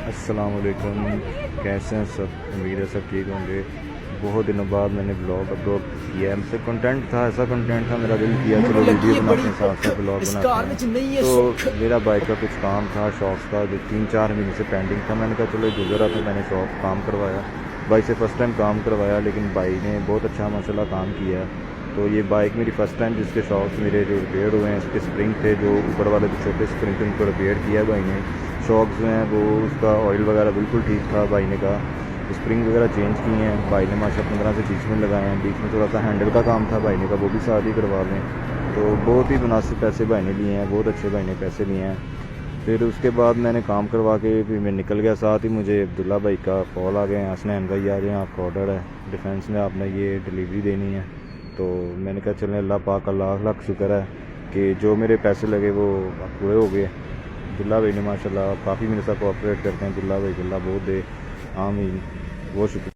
अस्सलाम वालेकुम, कैसे हैं सब। उम्मीद है सब ठीक होंगे। बहुत दिनों बाद मैंने ब्लॉग अपलोड किया है। मुझसे कंटेंट था, ऐसा कंटेंट था, मेरा दिल किया चलो वीडियो बनाते हैं, साथ साथ ब्लॉग बनाते हैं। तो मेरा बाइक का कुछ काम था, शॉप्स का, जो 3-4 महीने से पेंडिंग था। मैंने कहा चलो गुजरा तो मैंने शॉप काम करवाया, भाई से फ़र्स्ट टाइम काम करवाया, लेकिन भाई ने बहुत अच्छा माशाल्लाह काम किया है। तो ये बाइक मेरी फ़र्स्ट टाइम, जिसके शॉक्स मेरे जो रिपेयर हुए हैं, इसके स्प्रिंग थे जो ऊपर वाले जो छोटे स्प्रिंग थे उनको रिपेयर किया भाई ने। शॉक्स जो हैं वो उसका ऑयल वगैरह बिल्कुल ठीक था भाई ने कहा। स्प्रिंग वगैरह चेंज किए हैं भाई ने माशा 15 से 20 मिनट लगाए हैं। बीच में थोड़ा सा हैंडल का काम था भाई ने का, वो भी साथ ही करवा लें। तो बहुत ही मुनासिब पैसे भाई ने लिए हैं, बहुत अच्छे भाई ने पैसे लिए हैं। फिर उसके बाद मैंने काम करवा के फिर मैं निकल गया। साथ ही मुझे अब्दुल्ला भाई का कॉल आ गया, हसनैन भाई आ जाए, आपका ऑर्डर है डिफेंस में, आपने ये डिलीवरी देनी है। तो मैंने कहा चलें, अल्लाह पाक का लाख लाख शुक्र है कि जो मेरे पैसे लगे वो पूरे हो गए। अब्दुल्ला भाई ने माशाल्लाह काफ़ी मेरे साथ कोऑपरेट करते हैं। अब्दुल्ला भाई अल्लाह बहुत दे, आमीन, बहुत शुक्रिया।